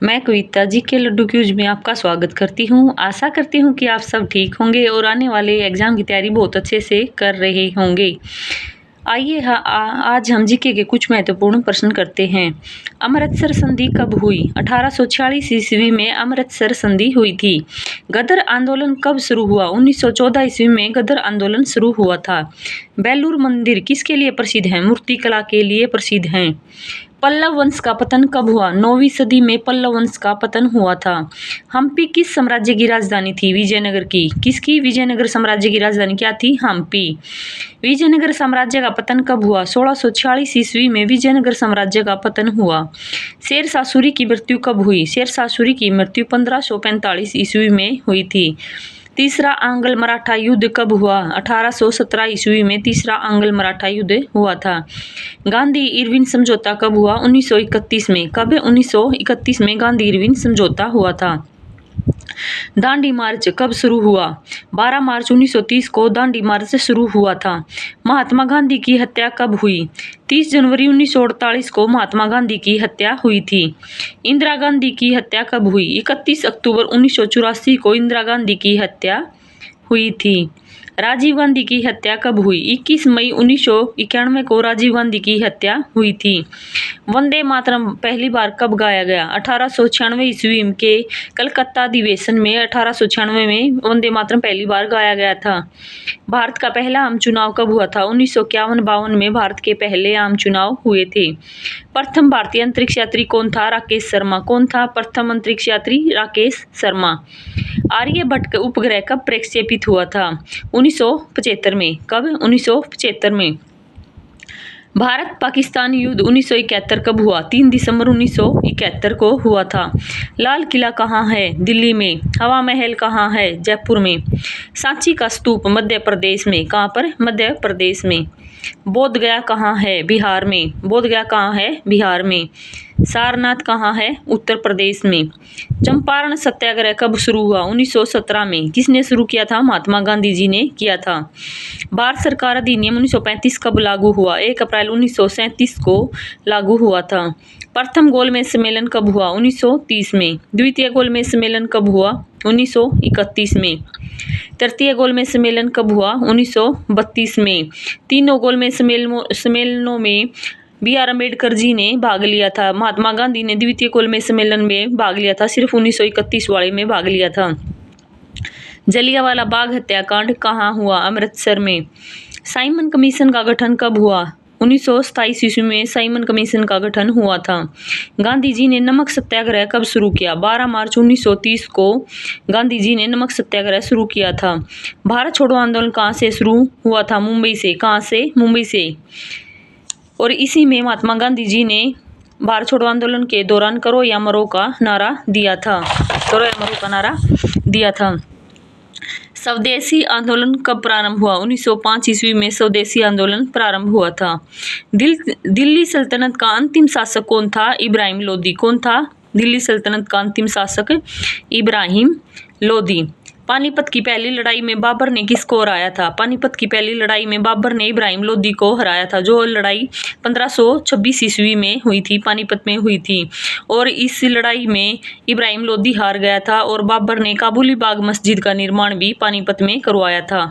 मैं कविता जी के लड्डू क्यूज में आपका स्वागत करती हूँ। आशा करती हूँ कि आप सब ठीक होंगे और आने वाले एग्जाम की तैयारी बहुत अच्छे से कर रहे होंगे। आइए आज हम जीके के कुछ महत्वपूर्ण प्रश्न करते हैं। अमृतसर संधि कब हुई? 1846 ईस्वी में अमृतसर संधि हुई थी। गदर आंदोलन कब शुरू हुआ? 1914 ईस्वी में गदर आंदोलन शुरू हुआ था। बेलूर मंदिर किसके लिए प्रसिद्ध है? मूर्तिकला के लिए प्रसिद्ध है। पल्लव वंश का पतन कब हुआ? 9वीं सदी में पल्लव वंश का पतन हुआ था। हम्पी किस साम्राज्य की राजधानी थी? विजयनगर की। किसकी? विजयनगर साम्राज्य की राजधानी क्या थी? हम्पी। विजयनगर साम्राज्य का पतन कब हुआ? 1646 ईस्वी में विजयनगर साम्राज्य का पतन हुआ। शेरशाह सूरी की मृत्यु कब हुई? शेरशाह सूरी की मृत्यु 1545 ईस्वी में हुई थी। तीसरा आंग्ल मराठा युद्ध कब हुआ? 1817 ईस्वी में तीसरा आंग्ल मराठा युद्ध हुआ था। गांधी इरविन समझौता कब हुआ? 1931 में। कब? 1931 में गांधी इरविन समझौता हुआ था। दांडी मार्च कब शुरू हुआ? 12 मार्च 1930 को दांडी मार्च शुरू हुआ था। महात्मा गांधी की हत्या कब हुई? 30 जनवरी 1948 को महात्मा गांधी की हत्या हुई थी। इंदिरा गांधी की हत्या कब हुई? 31 अक्टूबर 1984 को इंदिरा गांधी की हत्या हुई थी। राजीव गांधी की हत्या कब हुई? 21 मई 1991 को राजीव गांधी की हत्या हुई थी। वंदे मातरम पहली बार कब गाया गया? 1896 ईस्वी के कलकत्ता अधिवेशन में 1896 में वंदे मातरम पहली बार गाया गया था। भारत का पहला आम चुनाव कब हुआ था? 1951-52 में भारत के पहले आम चुनाव हुए थे। प्रथम भारतीय अंतरिक्ष यात्री कौन था? राकेश शर्मा। कौन था प्रथम अंतरिक्ष यात्री? राकेश शर्मा। आर्यभट्ट उपग्रह कब प्रक्षेपित हुआ था? 1975 में। कब? 1975 में। भारत पाकिस्तान युद्ध 1971 कब हुआ? 3 दिसंबर 1971 को हुआ था। लाल किला कहाँ है? दिल्ली में। हवा महल कहाँ है? जयपुर में। सांची का स्तूप मध्य प्रदेश में। कहाँ पर? मध्य प्रदेश में। बोध गया कहाँ है? बिहार में। बोध गया कहाँ है? बिहार में। सारनाथ कहाँ है? उत्तर प्रदेश में। चंपारण सत्याग्रह कब शुरू हुआ? 1917 में। किसने शुरू किया था? महात्मा गांधी जी ने किया था। भारत सरकार अधिनियम 1935 कब लागू हुआ? 1 अप्रैल 1937 को लागू हुआ था। प्रथम गोलमेज सम्मेलन कब हुआ? 1930 में। द्वितीय गोलमेज सम्मेलन कब हुआ? 1931 में। तृतीय गोलमेज सम्मेलन कब हुआ? 1932 में। तीनों गोलमेज सम्मेलनों में B.R. अम्बेडकर जी ने भाग लिया था। महात्मा गांधी ने द्वितीय गोलमेज सम्मेलन में भाग लिया था, सिर्फ 1931 वाले में भाग लिया था। जलियांवाला बाग हत्याकांड कहाँ हुआ? अमृतसर में। साइमन कमीशन का गठन कब हुआ? 1927 ईस्वी में साइमन कमीशन का गठन हुआ था। गांधी जी ने नमक सत्याग्रह कब शुरू किया? 12 मार्च 1930 को गांधी जी ने नमक सत्याग्रह शुरू किया था। भारत छोड़ो आंदोलन कहाँ से शुरू हुआ था? मुंबई से। कहाँ से? मुंबई से। और इसी में महात्मा गांधी जी ने भारत छोड़ो आंदोलन के दौरान करो या मरो का नारा दिया था। करो या मरो का नारा दिया था। स्वदेशी आंदोलन कब प्रारंभ हुआ? 1905 ईस्वी में स्वदेशी आंदोलन प्रारंभ हुआ था। दिल्ली सल्तनत का अंतिम शासक कौन था? इब्राहिम लोदी। कौन था दिल्ली सल्तनत का अंतिम शासक? इब्राहिम लोदी। पानीपत की पहली लड़ाई में बाबर ने किसको हराया था? पानीपत की पहली लड़ाई में बाबर ने इब्राहिम लोदी को हराया था, जो लड़ाई 1526 ईस्वी में हुई थी, पानीपत में हुई थी। और इस लड़ाई में इब्राहिम लोदी हार गया था और बाबर ने काबुली बाग मस्जिद का निर्माण भी पानीपत में करवाया था।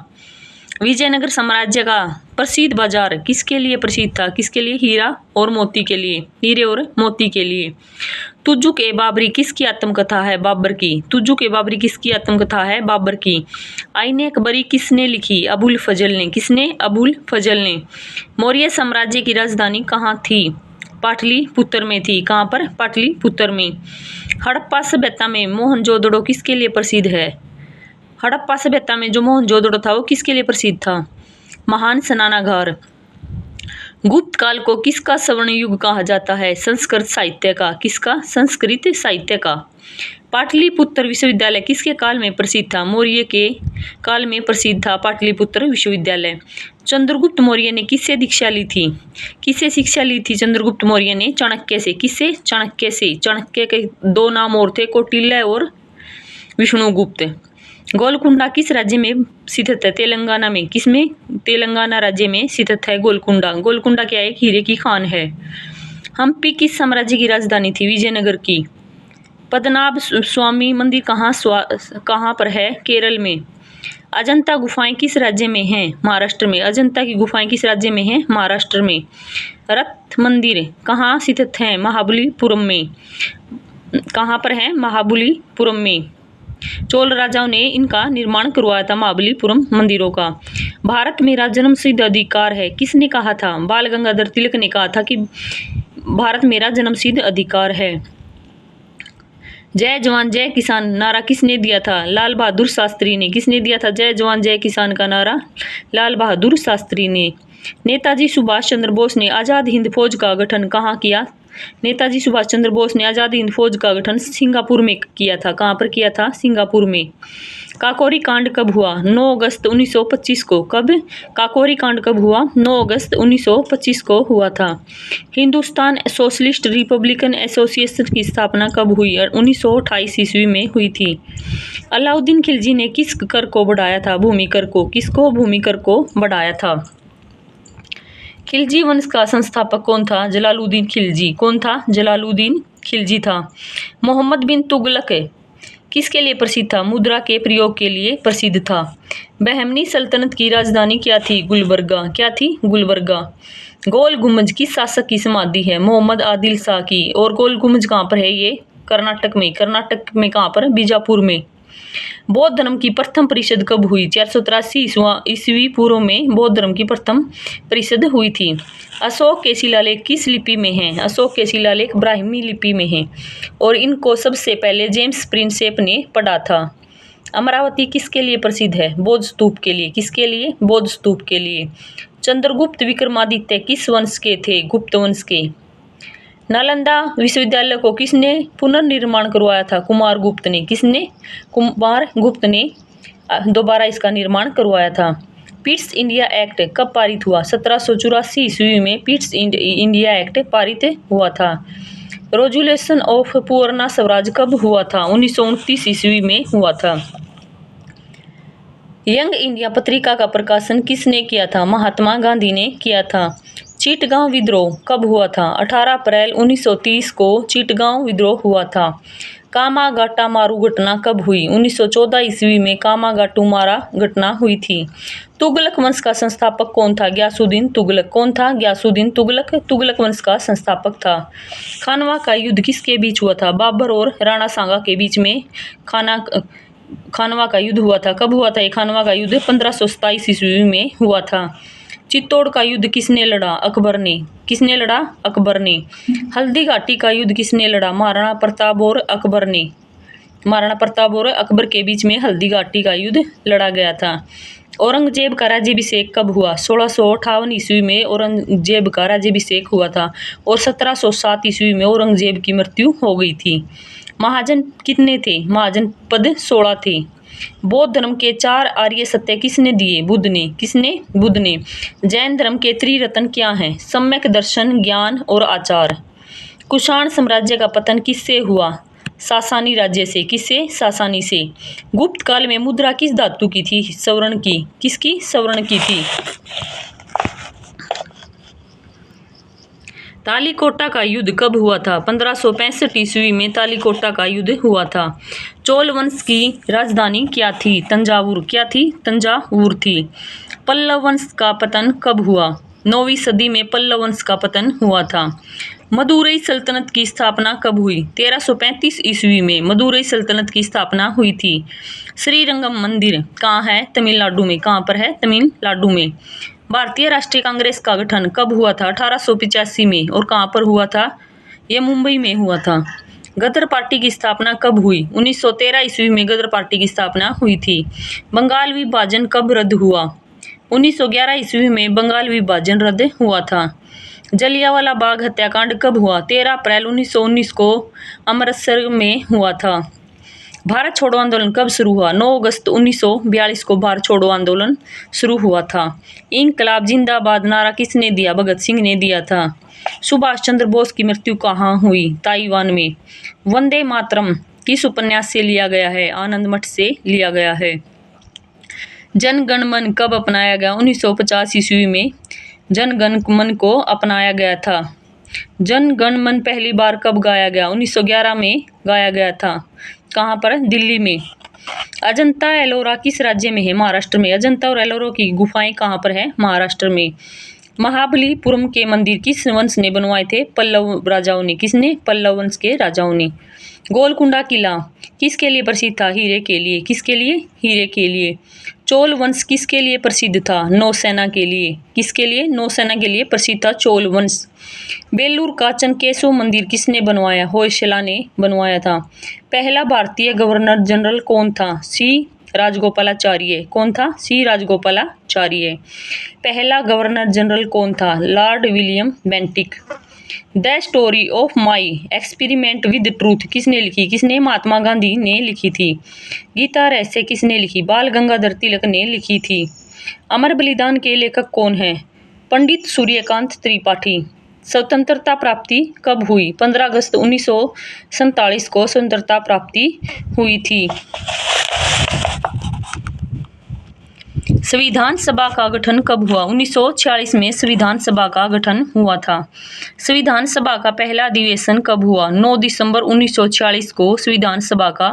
विजयनगर साम्राज्य का प्रसिद्ध बाजार किसके लिए प्रसिद्ध था? किसके लिए? हीरा और मोती के लिए। हीरे और मोती के लिए। तुजुक ए बाबरी किसकी आत्मकथा है? बाबर की। तुजुक ए बाबरी किसकी आत्मकथा है? बाबर की। आईने अकबरी किसने लिखी? अबुल फजल ने। किसने? अबुल फजल ने। मौर्य साम्राज्य की राजधानी कहाँ थी? पाटलिपुत्र में थी। कहाँ पर? पाटलिपुत्र में। हड़प्पा सभ्यता में मोहनजोदड़ो किसके लिए प्रसिद्ध है? हड़प्पा सभ्यता में जो मोहनजोदड़ो था वो किसके लिए प्रसिद्ध था? महान स्नानागार। गुप्त काल को किसका स्वर्ण युग कहा जाता है? संस्कृत साहित्य का। किसका? संस्कृत साहित्य का। पाटलिपुत्र विश्वविद्यालय किसके काल में प्रसिद्ध था? मौर्य के काल में प्रसिद्ध था पाटलिपुत्र विश्वविद्यालय। चंद्रगुप्त मौर्य ने किससे दीक्षा ली थी? किससे शिक्षा ली थी चंद्रगुप्त मौर्य ने? चाणक्य से। किससे? चाणक्य से। चाणक्य के 2 नाम और थे, कौटिल्य और विष्णुगुप्त। गोलकुंडा किस राज्य में स्थित है? तेलंगाना में। किसमें? तेलंगाना राज्य में स्थित है गोलकुंडा। गोलकुंडा क्या है? एक हीरे की खान है। हम्पी किस साम्राज्य की राजधानी थी? विजयनगर की। पद्मनाभ स्वामी मंदिर कहाँ पर है? केरल में। अजंता गुफाएं किस राज्य में हैं? महाराष्ट्र में। अजंता की गुफाएं किस राज्य में हैं? महाराष्ट्र में। रथ मंदिर कहाँ स्थित है? महाबलीपुरम में। कहाँ पर है? महाबलीपुरम में। चोल राजाओं ने इनका निर्माण करवाया था, महाबलीपुरम मंदिरों का। भारत मेरा जन्मसिद्ध अधिकार है, किसने कहा था? बाल गंगाधर तिलक ने कहा था कि भारत मेरा जन्मसिद्ध अधिकार है। जय जवान जय किसान नारा किसने दिया था? लाल बहादुर शास्त्री ने। किसने दिया था जय जवान जय किसान का नारा? लाल बहादुर शास्त्री ने। नेताजी सुभाष चंद्र बोस ने आज़ाद हिंद फौज का गठन कहाँ किया? नेताजी सुभाष चंद्र बोस ने आज़ाद हिंद फौज का गठन सिंगापुर में किया था। कहाँ पर किया था? सिंगापुर में। काकोरी कांड कब हुआ? 9 अगस्त 1925 को। कब? काकोरी कांड कब हुआ? 9 अगस्त 1925 को हुआ था। हिंदुस्तान सोशलिस्ट रिपब्लिकन एसोसिएशन की स्थापना कब हुई? 1928 ईस्वी में हुई थी। अलाउद्दीन खिलजी ने किस कर को बढ़ाया था? भूमि कर को। किसको? भूमि कर को बढ़ाया था। खिलजी वंश का संस्थापक कौन था? जलालुद्दीन खिलजी। कौन था? जलालुद्दीन खिलजी था। मोहम्मद बिन तुगलक किसके लिए प्रसिद्ध था? मुद्रा के प्रयोग के लिए प्रसिद्ध था। बहमनी सल्तनत की राजधानी क्या थी? गुलबर्गा। क्या थी? गुलबर्गा। गोल गुम्बज किस शासक की समाधि है? मोहम्मद आदिल शाह की। और गोल गुम्बज कहाँ पर है? ये कर्नाटक में। कर्नाटक में कहाँ पर? बीजापुर में। बौद्ध धर्म की प्रथम परिषद कब हुई? 483 ईस्वी पूर्व में बौद्ध धर्म की प्रथम परिषद हुई थी। अशोक के शिलालेख किस लिपि में हैं? अशोक के शिलालेख ब्राह्मी लिपि में हैं और इनको सबसे पहले जेम्स प्रिंसेप ने पढ़ा था। अमरावती किसके लिए प्रसिद्ध है? बौद्ध स्तूप के लिए। किसके लिए? बौद्ध स्तूप के लिए। चंद्रगुप्त विक्रमादित्य किस वंश के थे? गुप्त वंश के। नालंदा विश्वविद्यालय को किसने पुनर्निर्माण करवाया था? कुमारगुप्त ने। किसने? कुमारगुप्त ने दोबारा इसका निर्माण करवाया था। पिट्स इंडिया एक्ट कब पारित हुआ? 1784 ईस्वी में पिट्स इंडिया एक्ट पारित हुआ था। रेजोल्यूशन ऑफ पूर्णा स्वराज कब हुआ था? 1929 ईस्वी में हुआ था। यंग इंडिया पत्रिका का प्रकाशन किसने किया था? महात्मा गांधी ने किया था। चिटगांव विद्रोह कब हुआ था? 18 अप्रैल 1930 को चिटगांव विद्रोह हुआ था। कामागाटा मारू घटना कब हुई? 1914 ईस्वी में कामागाटू मारा घटना हुई थी। तुगलक वंश का संस्थापक कौन था? गयासुद्दीन तुगलक। कौन था? गयासुद्दीन तुगलक तुगलक वंश का संस्थापक था। खानवा का युद्ध किसके बीच हुआ था? बाबर और राणा सांगा के बीच में खानवा का युद्ध हुआ था। कब हुआ था ये खानवा का युद्ध? 1527 ईस्वी में हुआ था। चित्तौड़ का युद्ध किसने लड़ा? अकबर ने। किसने लड़ा? अकबर ने। हल्दी घाटी का युद्ध किसने लड़ा? महाराणा प्रताप और अकबर ने। महाराणा प्रताप और अकबर के बीच में हल्दी घाटी का युद्ध लड़ा गया था। औरंगजेब का राज्याभिषेक कब हुआ? 1658 ईस्वी में औरंगजेब का राज्याभिषेक हुआ था और 1707 ईस्वी में औरंगजेब की मृत्यु हो गई थी। महाजन कितने थे? महाजन पद 16 थे। बौद्ध धर्म के 4 आर्य सत्य किसने दिए? बुद्ध ने। किसने? बुद्ध ने। जैन धर्म के त्रिरत्न क्या हैं? सम्यक दर्शन, ज्ञान और आचार। कुषाण साम्राज्य का पतन किससे हुआ? सासानी राज्य से। किससे? सासानी से। गुप्त काल में मुद्रा किस धातु की थी? स्वर्ण की। किसकी? स्वर्ण की थी। तालीकोटा का युद्ध कब हुआ था? 1565 ईस्वी में तालीकोटा का युद्ध हुआ था। चोल वंश की राजधानी क्या थी? तंजावुर। क्या थी? तंजावुर थी। पल्लव वंश का पतन कब हुआ? 9वीं सदी में पल्लव वंश का पतन हुआ था। मदुरई सल्तनत की स्थापना कब हुई? 1335 ईस्वी में मदुरई सल्तनत की स्थापना हुई थी। श्रीरंगम मंदिर कहाँ है? तमिलनाडु में। कहाँ पर है? तमिलनाडु में। भारतीय राष्ट्रीय कांग्रेस का गठन कब हुआ था? 1885 में। और कहाँ पर हुआ था? यह मुंबई में हुआ था। गदर पार्टी की स्थापना कब हुई? 1913 ईस्वी में गदर पार्टी की स्थापना हुई थी। बंगाल विभाजन कब रद्द हुआ? 1911 ईस्वी में बंगाल विभाजन रद्द हुआ था। जलियांवाला बाग हत्याकांड कब हुआ? 13 अप्रैल 1919 को अमृतसर में हुआ था। भारत छोड़ो आंदोलन कब शुरू हुआ? 9 अगस्त 1942 को भारत छोड़ो आंदोलन शुरू हुआ था। इंकलाब जिंदाबाद नारा किसने दिया? भगत सिंह ने दिया था। सुभाष चंद्र बोस की मृत्यु कहाँ हुई? ताइवान में। वंदे मातरम किस उपन्यास से लिया गया है? आनंद मठ से लिया गया है। जन गण मन कब अपनाया गया? 1950 ईस्वी में जन गण मन को अपनाया गया था। जन गण मन पहली बार कब गाया गया? 1911 में गाया गया था। कहाँ पर? दिल्ली में। अजंता एलोरा किस राज्य में है? महाराष्ट्र में। अजंता और एलोरा की गुफाएं कहाँ पर है? महाराष्ट्र में। महाबलीपुरम के मंदिर किस वंश ने बनवाए थे? पल्लव राजाओं ने। किसने? पल्लव वंश के राजाओं ने। गोलकुंडा किला किसके लिए प्रसिद्ध था? हीरे के लिए। किसके लिए? हीरे के लिए। चोल वंश किसके लिए प्रसिद्ध था? नौसेना के लिए। किसके लिए? नौसेना के लिए प्रसिद्ध था चोल वंश। बेलूर का चनकेश्वर मंदिर किसने बनवाया? होयसला ने बनवाया था। पहला भारतीय गवर्नर जनरल कौन था? सी राजगोपालाचार्य। कौन था? सी राजगोपालाचार्य। पहला गवर्नर जनरल कौन था? Lord William Bentinck. The story of my experiment with truth किसने लिखी? किसने? महात्मा गांधी ने लिखी थी। गीता रहस्य किसने लिखी? बाल गंगाधर तिलक ने लिखी थी। अमर बलिदान के लेखक कौन है? पंडित सूर्यकांत त्रिपाठी। स्वतंत्रता प्राप्ति कब हुई? 15 अगस्त 1947 को स्वतंत्रता प्राप्ति हुई थी। संविधान सभा का गठन कब हुआ? 1946 में संविधान सभा का गठन हुआ था। संविधान सभा का पहला अधिवेशन कब हुआ? 9 दिसंबर 1946 को संविधान सभा का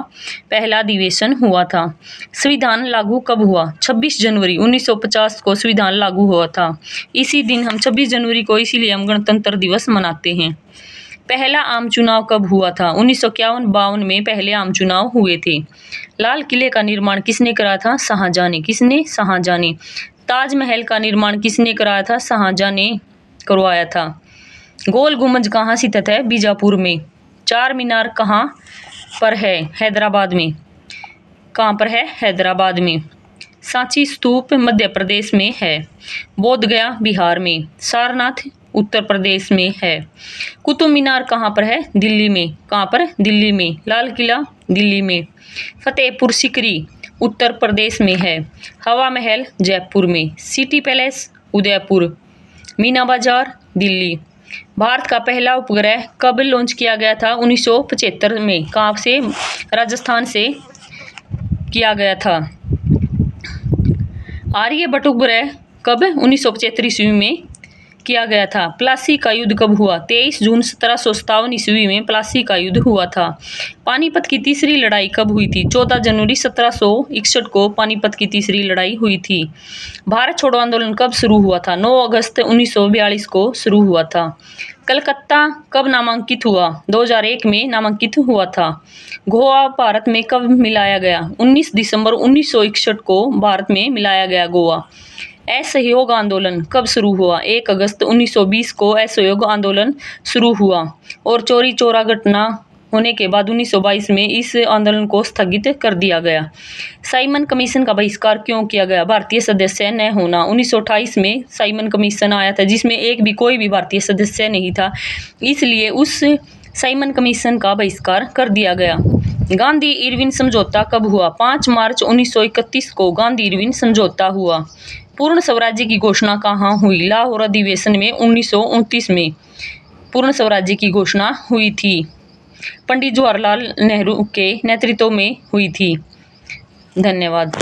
पहला अधिवेशन हुआ था। संविधान लागू कब हुआ? 26 जनवरी 1950 को संविधान लागू हुआ था। इसी दिन हम 26 जनवरी को इसीलिए हम गणतंत्र दिवस मनाते हैं। पहला आम चुनाव कब हुआ था? 1951-52 में पहले आम चुनाव हुए थे। लाल किले का निर्माण किसने कराया था? शाहजहां ने। किसने? शाहजहां ने। ताजमहल का निर्माण किसने कराया था? शाहजहां ने करवाया था। गोल गुंबद कहाँ स्थित है? बीजापुर में। चार मीनार कहाँ पर है? हैदराबाद में। कहाँ पर है? हैदराबाद में। सांची स्तूप मध्य प्रदेश में है। बोध गया बिहार में। सारनाथ उत्तर प्रदेश में है। कुतुब मीनार कहाँ पर है? दिल्ली में। कहाँ पर? दिल्ली में। लाल किला दिल्ली में। फतेहपुर सीकरी उत्तर प्रदेश में है। हवा महल जयपुर में। City palace Udaipur. मीना बाजार दिल्ली। भारत का पहला उपग्रह कब लॉन्च किया गया था? 1975 में। कहाँ से? राजस्थान से किया गया था। आर्यभट्ट उपग्रह कब? 1975 ईस्वी में किया गया था। प्लासी का युद्ध कब हुआ? 23 जून 1757 ईस्वी में प्लासी का युद्ध हुआ था। पानीपत की तीसरी लड़ाई कब हुई थी? 14 जनवरी 1761 को पानीपत की तीसरी लड़ाई हुई थी। भारत छोड़ो आंदोलन कब शुरू हुआ था? 9 अगस्त 1942 को शुरू हुआ था। कलकत्ता कब नामांकित हुआ? 2001 में नामांकित हुआ था। गोवा भारत में कब मिलाया गया? 19 दिसंबर 1961 को भारत में मिलाया गया गोवा। असहयोग आंदोलन कब शुरू हुआ? 1 अगस्त 1920 को असहयोग आंदोलन शुरू हुआ और चोरी चौरा घटना होने के बाद 1922 में इस आंदोलन को स्थगित कर दिया गया। साइमन कमीशन का बहिष्कार क्यों किया गया? भारतीय सदस्य न होना। 1928 में साइमन कमीशन आया था जिसमें कोई भी भारतीय सदस्य नहीं था, इसलिए उस साइमन कमीशन का बहिष्कार कर दिया गया। गांधी इरविन समझौता कब हुआ? 5 मार्च 1931 को गांधी इरविन समझौता हुआ। पूर्ण स्वराज्य की घोषणा कहाँ हुई? लाहौर अधिवेशन में 1929 में पूर्ण स्वराज्य की घोषणा हुई थी। पंडित जवाहरलाल नेहरू के नेतृत्व में हुई थी। धन्यवाद।